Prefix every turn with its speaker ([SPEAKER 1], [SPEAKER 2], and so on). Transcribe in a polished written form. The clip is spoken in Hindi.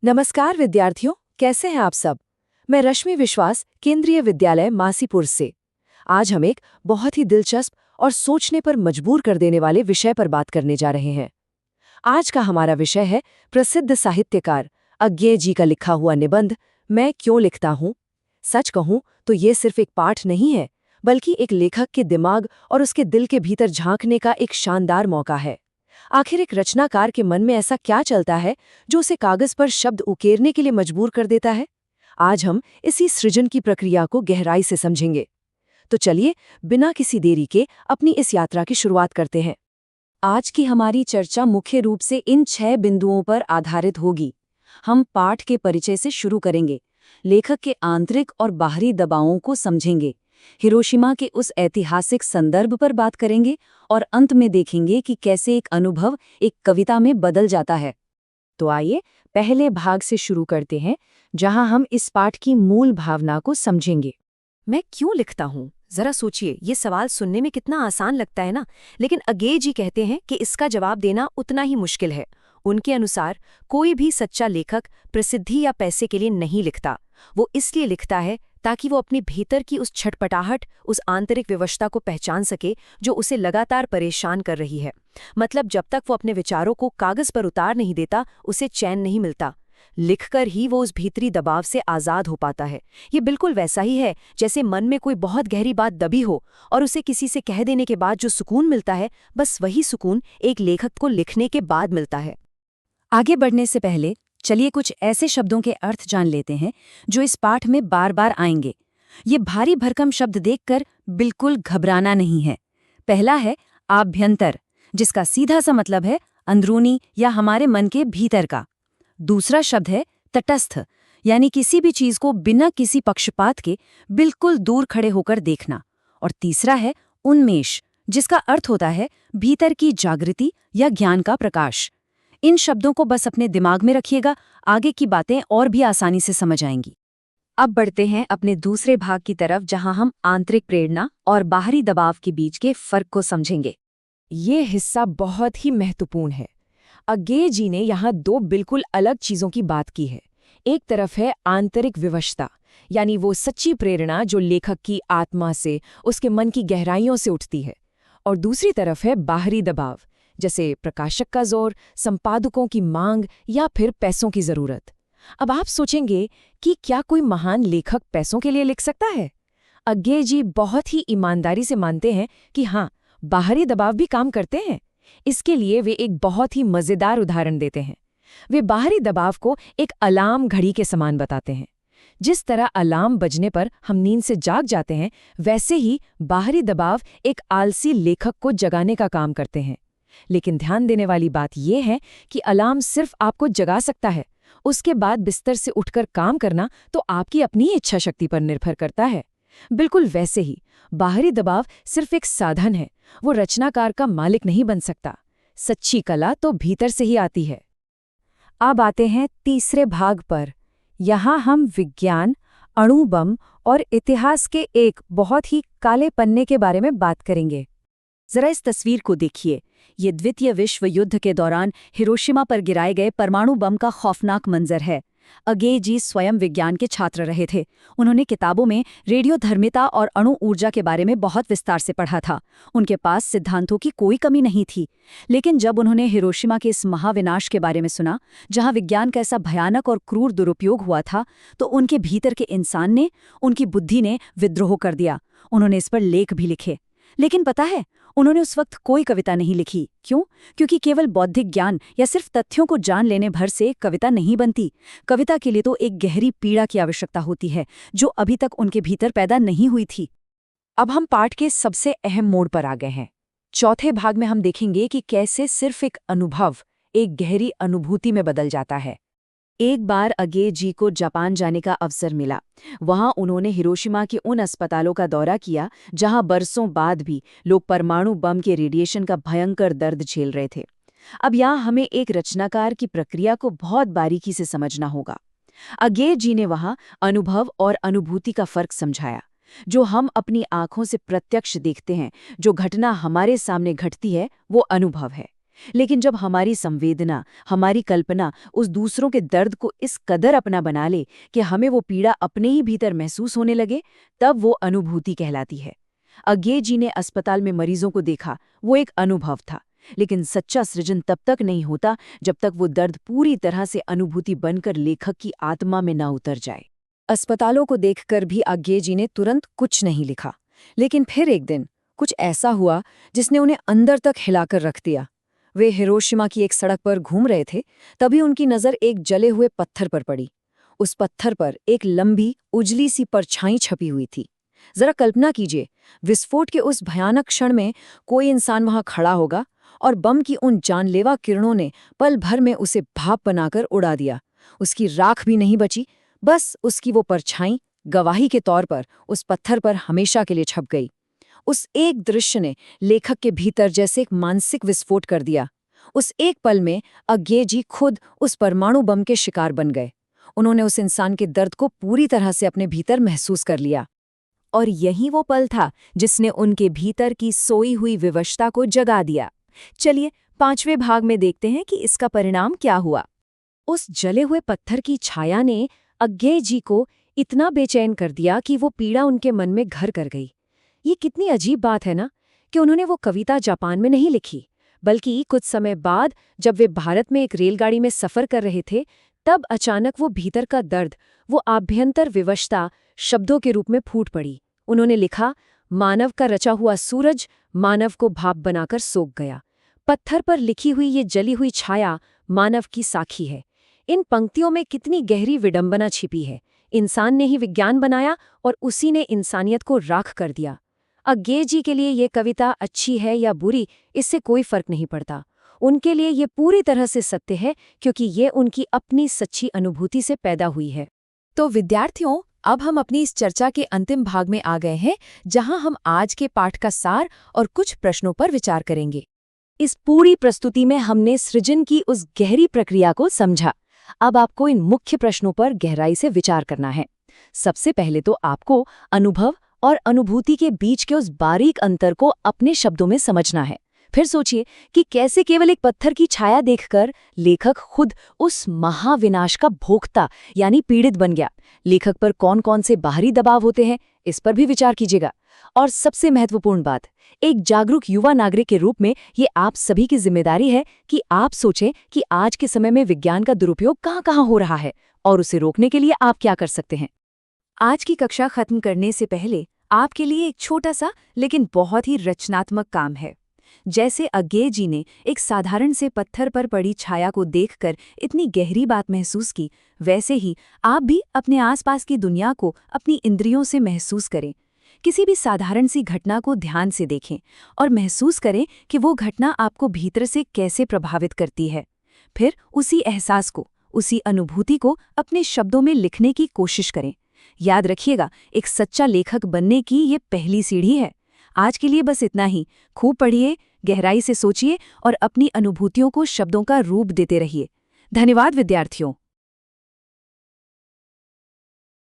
[SPEAKER 1] नमस्कार विद्यार्थियों, कैसे हैं आप सब। मैं रश्मि विश्वास, केंद्रीय विद्यालय मासीपुर से। आज हम एक बहुत ही दिलचस्प और सोचने पर मजबूर कर देने वाले विषय पर बात करने जा रहे हैं। आज का हमारा विषय है प्रसिद्ध साहित्यकार अज्ञेय जी का लिखा हुआ निबंध मैं क्यों लिखता हूँ। सच कहूँ तो ये सिर्फ एक पाठ नहीं है, बल्कि एक लेखक के दिमाग और उसके दिल के भीतर झांकने का एक शानदार मौका है। आखिर एक रचनाकार के मन में ऐसा क्या चलता है जो उसे कागज पर शब्द उकेरने के लिए मजबूर कर देता है। आज हम इसी सृजन की प्रक्रिया को गहराई से समझेंगे। तो चलिए, बिना किसी देरी के अपनी इस यात्रा की शुरुआत करते हैं। आज की हमारी चर्चा मुख्य रूप से इन 6 बिंदुओं पर आधारित होगी। हम पाठ के परिचय से शुरू करेंगे, लेखक के आंतरिक और बाहरी दबावों को समझेंगे, हिरोशिमा के उस ऐतिहासिक संदर्भ पर बात करेंगे और अंत में देखेंगे कि कैसे एक अनुभव एक कविता में बदल जाता है। तो आइए पहले भाग से शुरू करते हैं, जहां हम इस पाठ की मूल भावना को समझेंगे। मैं क्यों लिखता हूँ? जरा सोचिए, ये सवाल सुनने में कितना आसान लगता है ना, लेकिन अज्ञेय जी कहते हैं कि इसका जवाब देना उतना ही मुश्किल है। उनके अनुसार कोई भी सच्चा लेखक प्रसिद्धि या पैसे के लिए नहीं लिखता। वो इसलिए लिखता है ताकि वो अपने भीतर की उस छटपटाहट, उस आंतरिक विवशता को पहचान सके जो उसे लगातार परेशान कर रही है। मतलब जब तक वो अपने विचारों को कागज पर उतार नहीं देता, उसे चैन नहीं मिलता। लिखकर ही वो उस भीतरी दबाव से आज़ाद हो पाता है। ये बिल्कुल वैसा ही है जैसे मन में कोई बहुत गहरी बात दबी हो और उसे किसी से कह देने के बाद जो सुकून मिलता है, बस वही सुकून एक लेखक को लिखने के बाद मिलता है। आगे बढ़ने से पहले चलिए कुछ ऐसे शब्दों के अर्थ जान लेते हैं जो इस पाठ में बार बार आएंगे। ये भारी भरकम शब्द देखकर बिल्कुल घबराना नहीं है। पहला है आभ्यंतर, जिसका सीधा सा मतलब है अंदरूनी या हमारे मन के भीतर का। दूसरा शब्द है तटस्थ, यानी किसी भी चीज को बिना किसी पक्षपात के बिल्कुल दूर खड़े होकर देखना। और तीसरा है उन्मेष, जिसका अर्थ होता है भीतर की जागृति या ज्ञान का प्रकाश। इन शब्दों को बस अपने दिमाग में रखिएगा, आगे की बातें और भी आसानी से समझ आएंगी। अब बढ़ते हैं अपने दूसरे भाग की तरफ, जहां हम आंतरिक प्रेरणा और बाहरी दबाव के बीच के फर्क को समझेंगे। ये हिस्सा बहुत ही महत्वपूर्ण है। अज्ञेय जी ने यहाँ 2 बिल्कुल अलग चीजों की बात की है। एक तरफ है आंतरिक विवशता, यानी वो सच्ची प्रेरणा जो लेखक की आत्मा से, उसके मन की गहराइयों से उठती है। और दूसरी तरफ है बाहरी दबाव, जैसे प्रकाशक का जोर, संपादकों की मांग या फिर पैसों की जरूरत। अब आप सोचेंगे कि क्या कोई महान लेखक पैसों के लिए लिख सकता है? अज्ञेय जी बहुत ही ईमानदारी से मानते हैं कि हाँ, बाहरी दबाव भी काम करते हैं। इसके लिए वे एक बहुत ही मजेदार उदाहरण देते हैं। वे बाहरी दबाव को एक अलार्म घड़ी के समान बताते हैं। जिस तरह अलार्म बजने पर हम नींद से जाग जाते हैं, वैसे ही बाहरी दबाव एक आलसी लेखक को जगाने का काम करते हैं। लेकिन ध्यान देने वाली बात यह है कि अलार्म सिर्फ आपको जगा सकता है। उसके बाद बिस्तर से उठकर काम करना तो आपकी अपनी इच्छा शक्ति पर निर्भर करता है। बिल्कुल वैसे ही बाहरी दबाव सिर्फ एक साधन है, वो रचनाकार का मालिक नहीं बन सकता। सच्ची कला तो भीतर से ही आती है। अब आते हैं तीसरे भाग पर। यहाँ हम विज्ञान, अणु बम और इतिहास के एक बहुत ही काले पन्ने के बारे में बात करेंगे। जरा इस तस्वीर को देखिए। ये द्वितीय विश्व युद्ध के दौरान हिरोशिमा पर गिराए गए परमाणु बम का खौफनाक मंजर है। अज्ञेय जी स्वयं विज्ञान के छात्र रहे थे। उन्होंने किताबों में रेडियोधर्मिता और अणु ऊर्जा के बारे में बहुत विस्तार से पढ़ा था। उनके पास सिद्धांतों की कोई कमी नहीं थी। लेकिन जब उन्होंने हिरोशिमा के इस महाविनाश के बारे में सुना, जहां विज्ञान का ऐसा भयानक और क्रूर दुरुपयोग हुआ था, तो उनके भीतर के इंसान ने, उनकी बुद्धि ने विद्रोह कर दिया। उन्होंने इस पर लेख भी लिखे। लेकिन पता है, उन्होंने उस वक्त कोई कविता नहीं लिखी। क्यों? क्योंकि केवल बौद्धिक ज्ञान या सिर्फ तथ्यों को जान लेने भर से कविता नहीं बनती। कविता के लिए तो एक गहरी पीड़ा की आवश्यकता होती है, जो अभी तक उनके भीतर पैदा नहीं हुई थी। अब हम पाठ के सबसे अहम मोड़ पर आ गए हैं। चौथे भाग में हम देखेंगे कि कैसे सिर्फ एक अनुभव एक गहरी अनुभूति में बदल जाता है। एक बार अज्ञेय जी को जापान जाने का अवसर मिला। वहां उन्होंने हिरोशिमा के उन अस्पतालों का दौरा किया जहां बरसों बाद भी लोग परमाणु बम के रेडिएशन का भयंकर दर्द झेल रहे थे। अब यहाँ हमें एक रचनाकार की प्रक्रिया को बहुत बारीकी से समझना होगा। अज्ञेय जी ने वहां अनुभव और अनुभूति का फर्क समझाया। जो हम अपनी आंखों से प्रत्यक्ष देखते हैं, जो घटना हमारे सामने घटती है, वो अनुभव है।
[SPEAKER 2] लेकिन जब हमारी संवेदना, हमारी कल्पना उस दूसरों के दर्द को इस कदर अपना बना ले कि हमें वो पीड़ा अपने ही भीतर महसूस होने लगे, तब वो अनुभूति कहलाती है। अज्ञे जी ने अस्पताल में मरीजों को देखा, वो एक अनुभव था। लेकिन सच्चा सृजन तब तक नहीं होता जब तक वो दर्द पूरी तरह से अनुभूति बनकर लेखक की आत्मा में ना उतर जाए।
[SPEAKER 1] अस्पतालों को देखकर भी अज्ञे जी ने तुरंत कुछ नहीं लिखा, लेकिन फिर एक दिन कुछ ऐसा हुआ जिसने उन्हें अंदर तक हिलाकर रख दिया। वे हिरोशिमा की एक सड़क पर घूम रहे थे, तभी उनकी नज़र एक जले हुए पत्थर पर पड़ी। उस पत्थर पर एक लंबी उजली सी परछाई छपी हुई थी। जरा कल्पना कीजिए, विस्फोट के उस भयानक क्षण में कोई इंसान वहां खड़ा होगा और बम की उन जानलेवा किरणों ने पल भर में उसे भाप बनाकर उड़ा दिया। उसकी राख भी नहीं बची, बस उसकी वो परछाई गवाही के तौर पर उस पत्थर पर हमेशा के लिए छप गई। उस एक दृश्य ने लेखक के भीतर जैसे एक मानसिक विस्फोट कर दिया। उस एक पल में अज्ञे जी खुद उस परमाणु बम के शिकार बन गए। उन्होंने उस इंसान के दर्द को पूरी तरह से अपने भीतर महसूस कर लिया।
[SPEAKER 2] और यही वो पल था जिसने उनके भीतर की सोई हुई विवशता को जगा दिया। चलिए 5वें भाग में देखते हैं कि इसका परिणाम क्या हुआ।
[SPEAKER 1] उस जले हुए पत्थर की छाया ने अज्ञे जी को इतना बेचैन कर दिया कि वो पीड़ा उनके मन में घर कर गई। ये कितनी अजीब बात है ना, कि उन्होंने वो कविता जापान में नहीं लिखी, बल्कि कुछ समय बाद जब वे भारत में एक रेलगाड़ी में सफ़र कर रहे थे, तब अचानक वो भीतर का दर्द, वो आभ्यंतर विवशता शब्दों के रूप में फूट पड़ी। उन्होंने लिखा, मानव का रचा हुआ सूरज मानव को भाप बनाकर सोख गया। पत्थर पर लिखी हुई ये जली हुई छाया मानव की साखी है। इन पंक्तियों में कितनी गहरी विडंबना छिपी है। इंसान ने ही विज्ञान बनाया और उसी ने इंसानियत को राख कर दिया। अज्ञे जी के लिए ये कविता अच्छी है या बुरी, इससे कोई फर्क नहीं पड़ता। उनके लिए ये पूरी तरह से सत्य है, क्योंकि ये उनकी अपनी सच्ची अनुभूति से पैदा हुई है।
[SPEAKER 2] तो विद्यार्थियों, अब हम अपनी इस चर्चा के अंतिम भाग में आ गए हैं, जहां हम आज के पाठ का सार और कुछ प्रश्नों पर विचार करेंगे।
[SPEAKER 1] इस पूरी प्रस्तुति में हमने सृजन की उस गहरी प्रक्रिया को समझा। अब आपको इन मुख्य प्रश्नों पर गहराई से विचार करना है। सबसे पहले तो आपको अनुभव और अनुभूति के बीच के उस बारीक अंतर को अपने शब्दों में समझना है। फिर सोचिए कि कैसे केवल एक पत्थर की छाया देखकर लेखक खुद उस महाविनाश का भोक्ता यानी पीड़ित बन गया। लेखक पर कौन कौन से बाहरी दबाव होते हैं, इस पर भी विचार कीजिएगा। और सबसे महत्वपूर्ण बात, एक जागरूक युवा नागरिक के रूप में ये आप सभी की जिम्मेदारी है कि आप सोचें कि आज के समय में विज्ञान का दुरुपयोग कहाँ-कहाँ हो रहा है और उसे रोकने के लिए आप क्या कर सकते हैं।
[SPEAKER 2] आज की कक्षा खत्म करने से पहले आपके लिए एक छोटा सा लेकिन बहुत ही रचनात्मक काम है। जैसे अज्ञे जी ने एक साधारण से पत्थर पर पड़ी छाया को देखकर इतनी गहरी बात महसूस की, वैसे ही आप भी अपने आसपास की दुनिया को अपनी इंद्रियों से महसूस करें। किसी भी साधारण सी घटना को ध्यान से देखें और महसूस करें कि वो घटना आपको भीतर से कैसे प्रभावित करती है। फिर उसी एहसास को, उसी अनुभूति को अपने शब्दों में लिखने की कोशिश करें। याद रखिएगा, एक सच्चा लेखक बनने की ये पहली सीढ़ी है। आज के लिए बस इतना ही। खूब पढ़िए, गहराई से सोचिए और अपनी अनुभूतियों को शब्दों का रूप देते रहिए। धन्यवाद विद्यार्थियों।